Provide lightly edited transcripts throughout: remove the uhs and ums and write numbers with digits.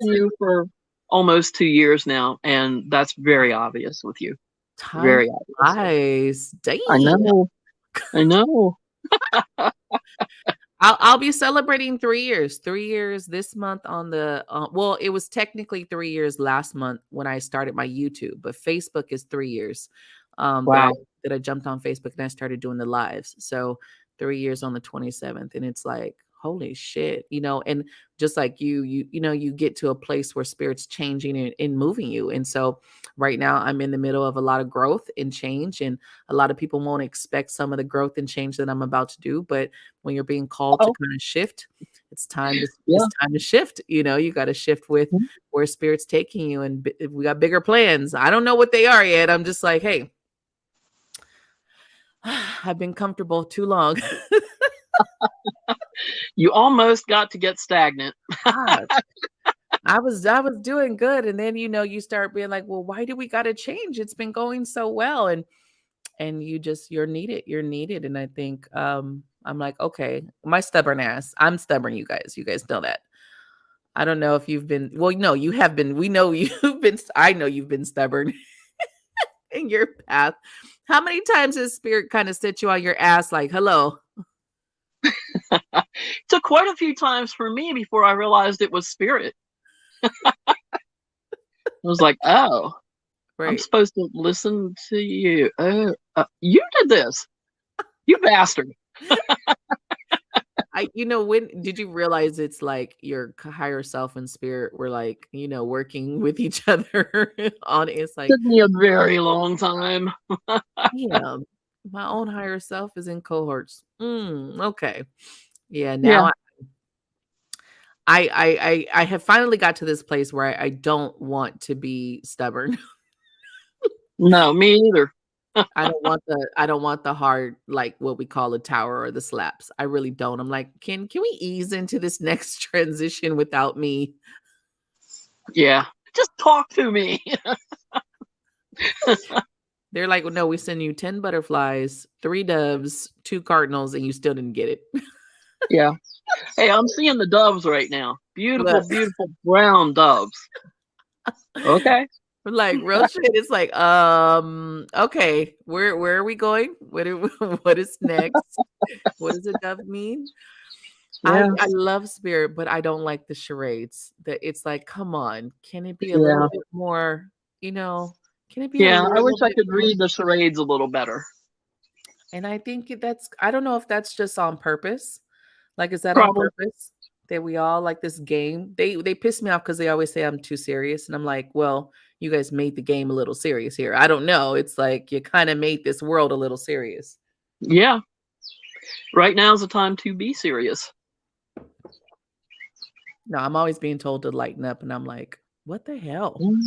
you for almost 2 years now, and that's very obvious with you. Time Very obvious. flies. Damn. I know. I know. I'll be celebrating 3 years. 3 years this month on the well, it was technically 3 years last month when I started my YouTube, but Facebook is 3 years. That I Wow. that I jumped on Facebook and I started doing the lives. So 3 years on the 27th, and it's like, holy shit, and just like you get to a place where spirit's changing and moving you. And so right now I'm in the middle of a lot of growth and change, and a lot of people won't expect some of the growth and change that I'm about to do, but when you're being called to Oh, kind of shift, it's yeah. time to shift. You got to shift with Mhm. where spirit's taking you, and if we got bigger plans. I don't know what they are yet. I'm just like, hey, I've been comfortable too long. You almost got to get stagnant. God, I was doing good, and then you start being like, well, why do we got to change? It's been going so well, and you're needed. And I think I'm like, okay, my stubborn ass, I'm stubborn. You guys know that. I don't know if you've been, well, no, you have been. We know you've been, I know you've been stubborn in your path. How many times has spirit kind of set you on your ass like, hello? Took quite a few times for me before I realized it was spirit. I was like, "Oh, I'm Right. supposed to listen to you. Oh, you did this, you bastard." When did you realize it's like your higher self and spirit were like, working with each other on it's like, Took me a very long time. yeah, my own higher self is in cohorts. Okay. Yeah, Yeah. now I have finally got to this place where I don't want to be stubborn. No, me either. I don't want the hard, like what we call a tower or the slaps. I really don't. I'm like, can we ease into this next transition without me? Yeah. Just talk to me. They're like, well, no, we send you 10 butterflies, 3 doves, 2 cardinals, and you still didn't get it. Yeah. Hey, I'm seeing the doves right now. Beautiful, Look, beautiful brown doves. Okay. like real shit. It's like, okay, where are we going? What is next? What does a dove mean? I Yeah. I love spirit, but I don't like the charades. That it's like, come on, can it be a little Yeah. bit more, you know, can it be a Yeah. I wish little I bit could more? read the charades a little better. And I think I don't know if that's just on purpose. Like, is that on Probably. purpose? That we all like this game? They piss me off because they always say I'm too serious. And I'm like, well, you guys made the game a little serious here. I don't know. It's like you kind of made this world a little serious. Yeah. Right now's the time to be serious. No, I'm always being told to lighten up, and I'm like, what the hell? Mm,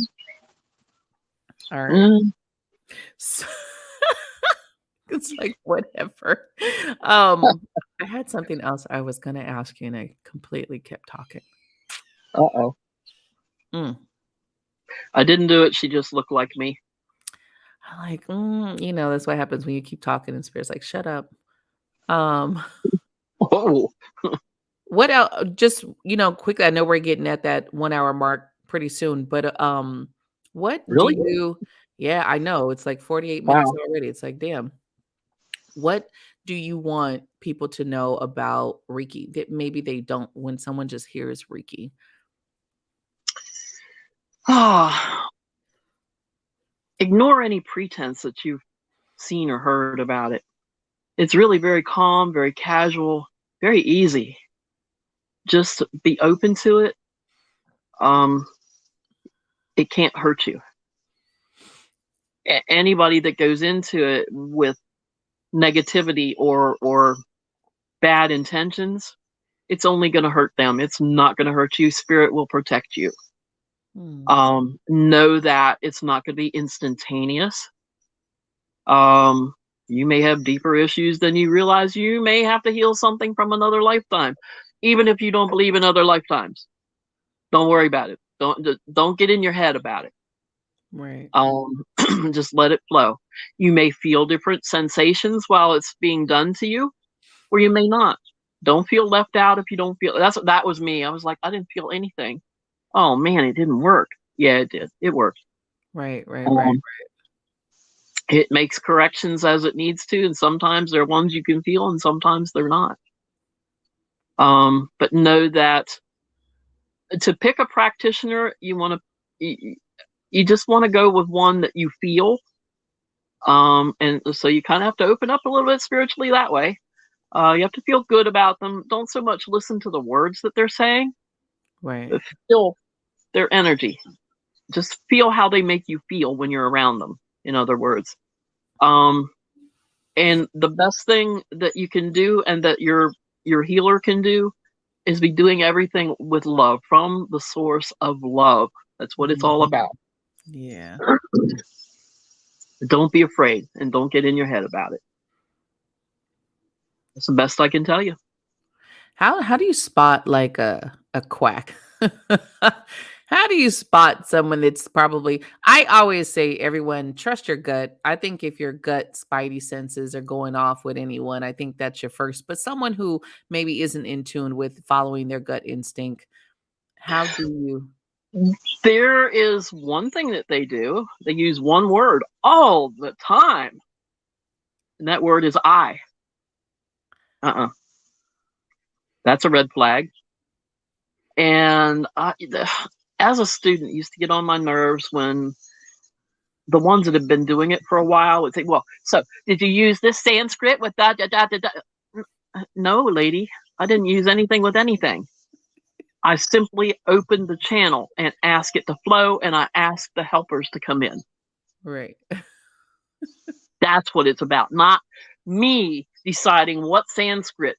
All right. mm. So it's like whatever. Um, I had something else I was gonna ask you, and I completely kept talking. Uh-oh. Mm. I didn't do it. She just looked like me. I'm like, that's what happens when you keep talking and spirit's like, shut up. Um, Oh, what else? Just quickly. I know we're getting at that 1 hour mark pretty soon, but what do really? you? Yeah, I know it's like 48 minutes Wow. already. It's like, damn. What do you want people to know about Reiki that maybe they don't when someone just hears Reiki? Ah, ignore any pretense that you've seen or heard about it. It's really very calm, very casual, very easy. Just be open to it. Um, it can't hurt you. Anybody that goes into it with negativity or bad intentions, it's only going to hurt them. It's not going to hurt you. Spirit will protect you. Hmm. Know that it's not going to be instantaneous. Um, you may have deeper issues than you realize. You may have to heal something from another lifetime, even if you don't believe in other lifetimes. Don't worry about it. Don't get in your head about it. Right. Um, just let it flow. You may feel different sensations while it's being done to you, or you may not. Don't feel left out if you don't feel. That was me. I was like, I didn't feel anything. Oh man, it didn't work. Yeah, it did. It worked. Right, right, right. Um, it makes corrections as it needs to, and sometimes they're ones you can feel, and sometimes they're not. But know that to pick a practitioner, you just want to go with one that you feel. And so you kind of have to open up a little bit spiritually that way. You have to feel good about them. Don't so much listen to the words that they're saying, Right. but feel their energy. Just feel how they make you feel when you're around them. In other words, um, and the best thing that you can do, and that your healer can do, is be doing everything with love from the source of love. That's what it's all Mhm. about. Yeah. Don't be afraid, and don't get in your head about it. That's the best I can tell you. How do you spot like a quack? How do you spot someone that's probably I always say everyone trust your gut. I think if your gut spidey senses are going off with anyone, I think that's your first. But someone who maybe isn't in tune with following their gut instinct, how do you There is one thing that they do. They use one word all the time, and that word is I. Uh-uh. That's a red flag. And as a student, it used to get on my nerves when the ones that have been doing it for a while would say, "Well, so did you use this Sanskrit with da da da da da?" No, lady, I didn't use anything with anything. I simply opened the channel and asked it to flow, and I asked the helpers to come in. right? That's what it's about, not me deciding what Sanskrit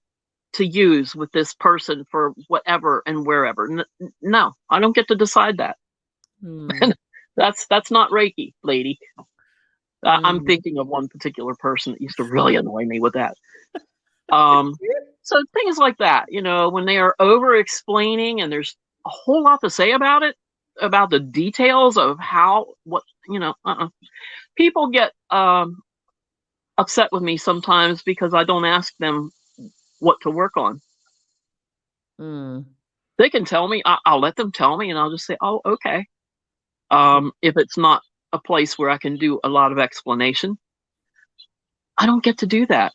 to use with this person for whatever and wherever. No, I don't get to decide that. Hmm. That's not Reiki, lady. I'm Mm. thinking of one particular person that used to really annoy me with that. Um, so things like that, when they are over explaining and there's a whole lot to say about it, about the details of how, what, people get upset with me sometimes because I don't ask them what to work on. Mm. They can tell me, I'll let them tell me, and I'll just say, oh, okay. If it's not a place where I can do a lot of explanation, I don't get to do that.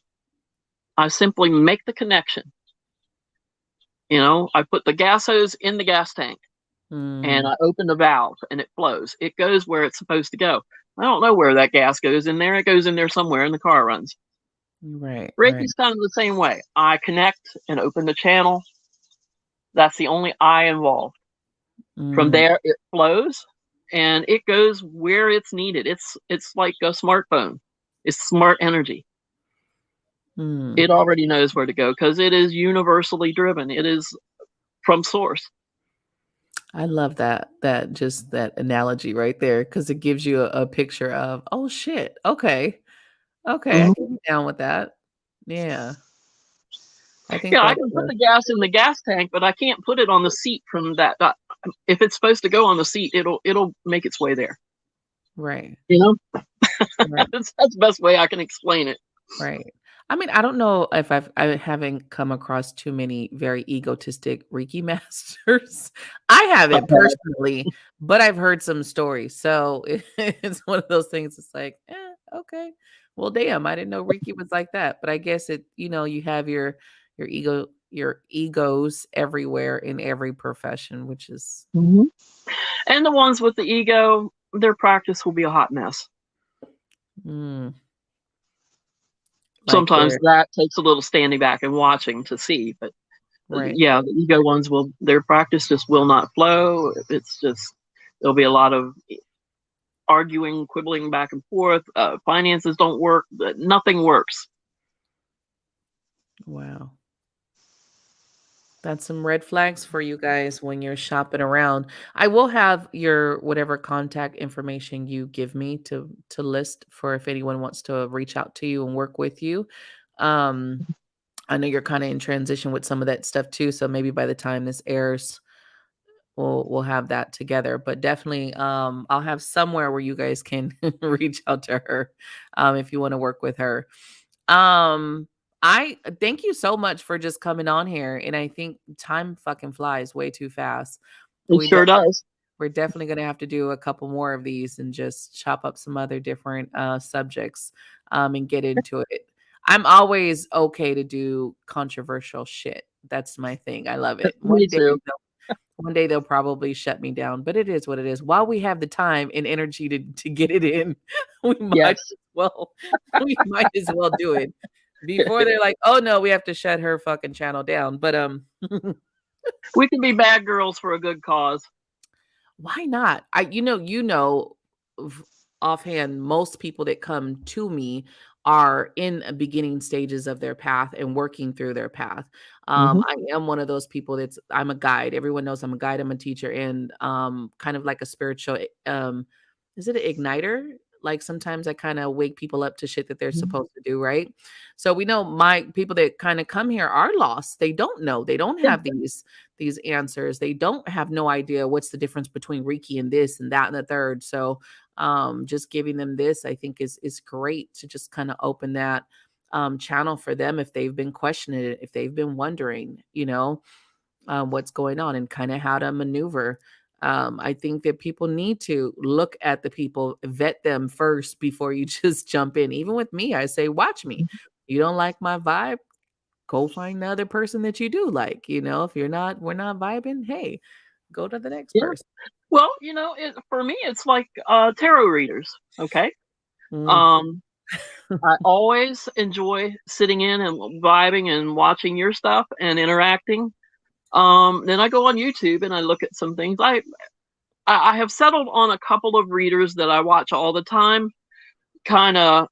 I simply make the connection. I put the gas hose in the gas tank, and Mm. I open the valve and it flows. It goes where it's supposed to go. I don't know where that gas goes in there. It goes in there somewhere and the car runs. Right, right. Reiki's kind of the same way. I connect and open the channel. That's the only I involved. From Mm. there, it flows and it goes where it's needed. It's like a smartphone. It's smart energy. Mm. It already knows where to go because it is universally driven. It is from source. I love that just that analogy right there because it gives you a picture of, "Oh, shit. Okay. Okay, I Mhm. can be down with that." Yeah. I think Yeah, I that's can put the gas in the gas tank, but I can't put it on the seat from that. If it's supposed to go on the seat, it'll make its way there. right, You know, right. that's the best way I can explain it. Right. I mean, I don't know if I haven't come across too many very egotistic Reiki masters. I haven't personally, but I've heard some stories. So it's one of those things. It's like, okay, well, damn, I didn't know Reiki was like that. But I guess you have your egos everywhere in every profession, which is Hmm. And the ones with the ego, their practice will be a hot mess. mm, like Sometimes they're that takes a little standing back and watching to see, but right. yeah, the ego ones will their practice just will not flow. It's just there'll be a lot of arguing, quibbling back and forth. Finances don't work. Nothing works. Wow. That's some red flags for you guys when you're shopping around. I will have your whatever contact information you give me to list for if anyone wants to reach out to you and work with you. Um, I know you're kind of in transition with some of that stuff too, so maybe by the time this airs, we'll have that together. But definitely, I'll have somewhere where you guys can reach out to her if you want to work with her. Um, I thank you so much for just coming on here, and I think time fucking flies way too fast. It We sure does. we're definitely gonna have to do a couple more of these and just chop up some other different, subjects, and get into it. I'm always okay to do controversial shit. That's my thing. I love it. Me too. One day they'll probably shut me down, but it is what it is. While we have the time and energy to get it in, we might Yes. as well we might as well do it before they're like, "Oh, no, we have to shut her fucking channel down." But, We can be bad girls for a good cause. why not? Of offhand, most people that come to me are in a beginning stages of their path and working through their path. Mhm. I am one of those people I'm a guide. Everyone knows I'm a guide, I'm a teacher, and kind of like a spiritual is it an igniter? Like sometimes I kind of wake people up to shit that they're Mhm. supposed to do, right? So we know my people that kind of come here are lost. They don't know. They don't Yeah. have these answers. They don't have no idea what's the difference between Reiki and this and that and the third. So just giving them this, I think is great to just kind of open that channel for them if they've been questioning it, if they've been wondering, what's going on and kind of how to maneuver. I think that people need to look at the people, vet them first before you just jump in. Even with me, I say, watch me. You don't like my vibe? Go find the other person that you do like. If we're not vibing, hey, go to the next Yeah. person. Well, for me, it's like tarot readers. Okay. Mm. Um, I always enjoy sitting in and vibing and watching your stuff and interacting. Then I go on YouTube and I look at some things. I have settled on a couple of readers that I watch all the time. Kind of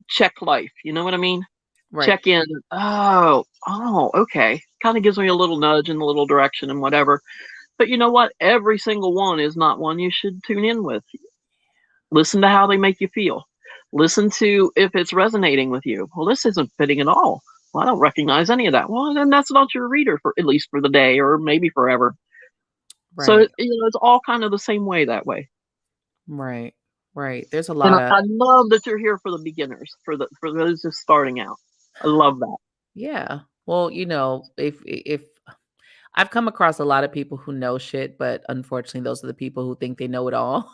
check life. You know what I mean? Right. Check in. Oh, okay. Kind of gives me a little nudge in a little direction and whatever. But you know what? Every single one is not one you should tune in with. Listen to how they make you feel. Listen to if it's resonating with you. Well, this isn't fitting at all. Well, I don't recognize any of that. Well, then that's not your reader for at least for the day or maybe forever. So Right. it's all kind of the same way that way. Right. Right. There's a And lot I, of I love that you're here for the beginners, for those just starting out. I love that. yeah. Well, if I've come across a lot of people who know shit, but unfortunately those are the people who think they know it all.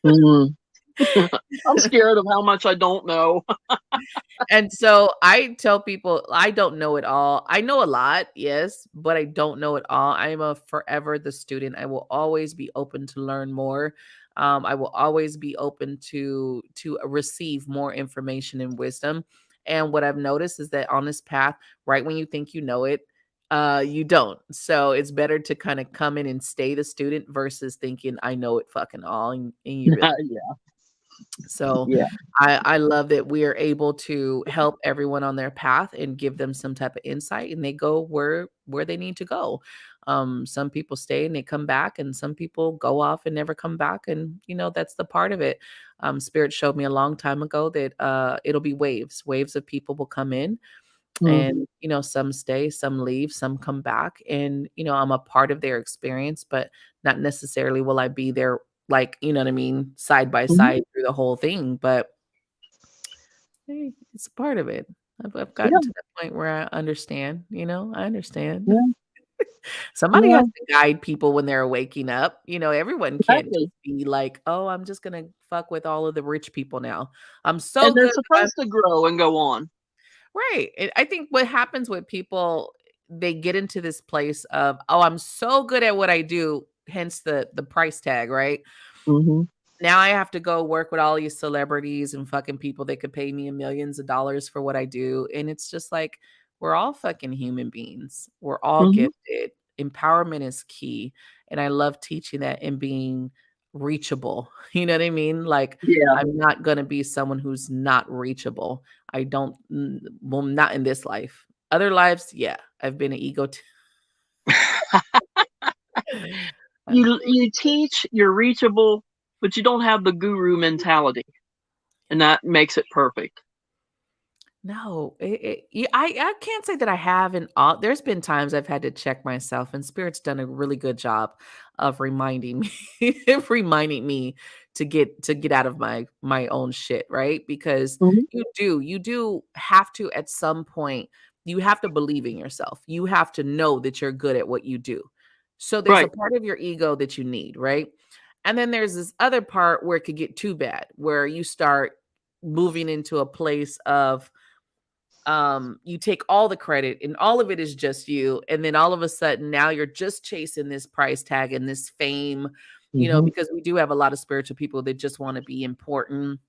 Mhm. I'm scared of how much I don't know. And so I tell people I don't know it all. I know a lot, yes, but I don't know it all. I am a forever the student. I will always be open to learn more. I will always be open to receive more information and wisdom. And what I've noticed is that on this path, right when you think you know it, you don't. So it's better to kind of come in and stay the student versus thinking I know it fucking all, and you really. Yeah, So yeah. I love that we are able to help everyone on their path and give them some type of insight and they go where they need to go. Some people stay and they come back and some people go off and never come back. And that's the part of it. Spirit showed me a long time ago that it'll be waves of people will come in Mm, and some stay, some leave, some come back, and I'm a part of their experience, but not necessarily will I be there, like, you know what I mean, side by mhm. side through the whole thing. But hey, it's a part of it. I've gotten Yeah, to the point where I understand. I understand. yeah, Somebody has yeah. to guide people when they're waking up. Everyone can't just Exactly. be like, oh, I'm just gonna fuck with all of the rich people now. I'm And so they're good that I'm supposed to grow and go on. right. I think what happens with people, they get into this place of, oh, I'm so good at what I do, hence the price tag, right? Mhm. Now I have to go work with all these celebrities and fucking people that could pay me millions of dollars for what I do. And it's just like, we're all fucking human beings. We're all Mhm. gifted. Empowerment is key. And I love teaching that and being reachable. You know what I mean? Like, Yeah. I'm not going to be someone who's not reachable. I don't, well, not in this life. Other lives, yeah, I've been an ego. You teach, you're reachable, but you don't have the guru mentality, and that makes it perfect. No, yeah, I can't say that I haven't. There's been times I've had to check myself, and Spirit's done a really good job of reminding me, reminding me to get out of my own shit, right? Because Mhm. you do have to at some point. You have to believe in yourself. You have to know that you're good at what you do. So there's a Right. part of your ego that you need, right? And then there's this other part where it could get too bad, where you start moving into a place of you take all the credit and all of it is just you, and then all of a sudden now you're just chasing this price tag and this fame, Hmm. because we do have a lot of spiritual people that just want to be important.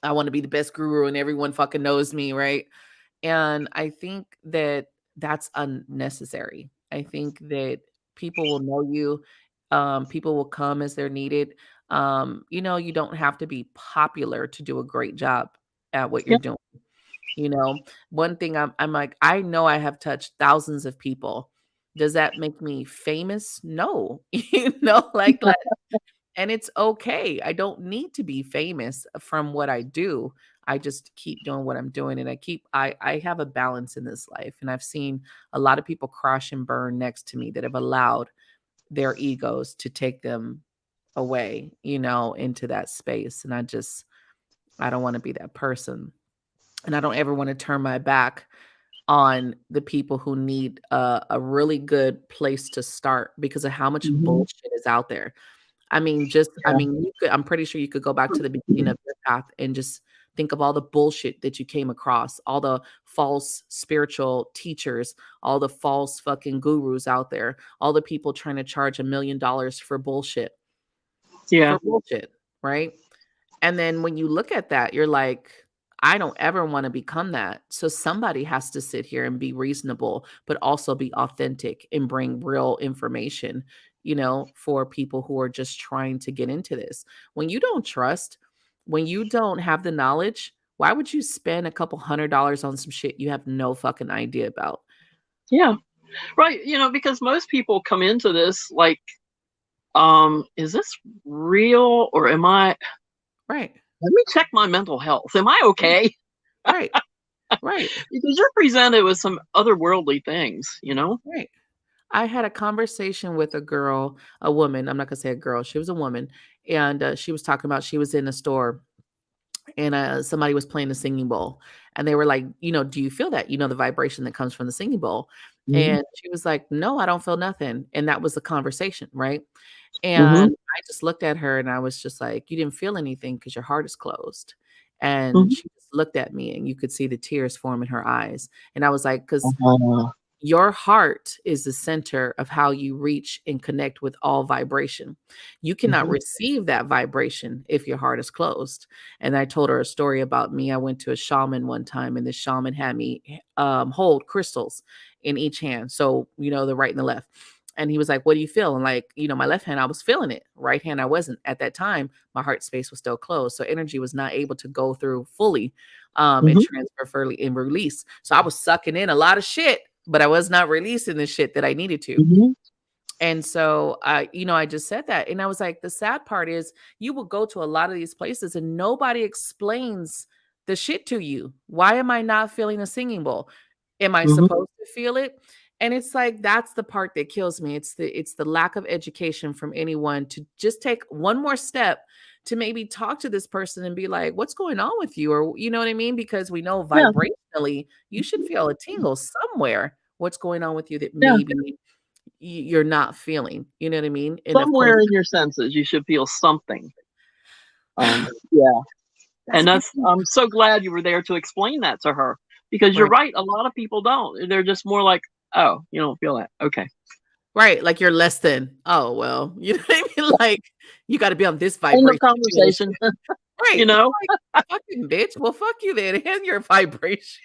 I want to be the best guru and everyone fucking knows me, right? And I think that that's unnecessary. I think that people will know you. People will come as they're needed. You don't have to be popular to do a great job at what you're Yeah. doing. One thing I'm like, I know I have touched thousands of people. Does that make me famous? No. Like, and it's okay. I don't need to be famous from what I do. I just keep doing what I'm doing, and I have a balance in this life, and I've seen a lot of people crash and burn next to me that have allowed their egos to take them away, into that space, and I don't want to be that person. And I don't ever want to turn my back on the people who need a really good place to start because of how much Hmm. bullshit is out there. Yeah. I'm pretty sure you could go back to the beginning of your path and just think of all the bullshit that you came across, all the false spiritual teachers, all the false fucking gurus out there, all the people trying to charge $1 million Yeah. for bullshit, right? And then when you look at that, you're like, I don't ever want to become that. So somebody has to sit here and be reasonable, but also be authentic and bring real information, for people who are just trying to get into this. When you don't trust, when you don't have the knowledge, why would you spend a couple $100 on some shit you have no fucking idea about? Yeah. Right. Because most people come into this like, is this real or am I? Right. Let me check my mental health. Am I okay? Right. Right. Because you're presented with some otherworldly things. Right. I had a conversation with a woman. I'm not gonna say a girl. She was a woman, and she was talking about she was in a store, and somebody was playing the singing bowl, and they were like, "Do you feel that? The vibration that comes from the singing bowl?" Hmm. And she was like, "No, I don't feel nothing." And that was the conversation, right? Hmm. And I just looked at her, and I was just like, "You didn't feel anything because your heart is closed." And Hmm. she just looked at me, and you could see the tears form in her eyes. And I was like, "'Cause Uh, your heart is the center of how you reach and connect with all vibration. You cannot mhm. receive that vibration if your heart is closed." And I told her a story about me. I went to a shaman one time, and the shaman had me hold crystals in each hand. So, the right and the left. And he was like, "What do you feel?" And like, my left hand, I was feeling it. Right hand, I wasn't. At that time, my heart space was still closed. So energy was not able to go through fully and Mhm, transfer fully and release. So I was sucking in a lot of shit, but I was not releasing the shit that I needed to. mhm. And so I just said that. And I was like, the sad part is you will go to a lot of these places and nobody explains the shit to you. Why am I not feeling a singing bowl? Am I Mhm. supposed to feel it? And it's like that's the part that kills me. It's the lack of education from anyone to just take one more step to maybe talk to this person and be like, what's going on with you? Or you know what I mean? Because we know Yeah. vibrationally, you should feel a tingle somewhere. What's going on with you that Yeah. maybe you're not feeling, you know what I mean? And of course, Somewhere in your senses, you should feel something. Yeah. that's And people. I'm so glad you were there to explain that to her because you're Right. right. A lot of people don't. They're just more like, oh, you don't feel that. Okay. Right, like you're less than. Oh, well, you know what I mean? Like, you gotta be on this End of vibration to feel conversation. shit. Right, you it's know? like, "Fucking bitch, well, fuck you then and your vibration."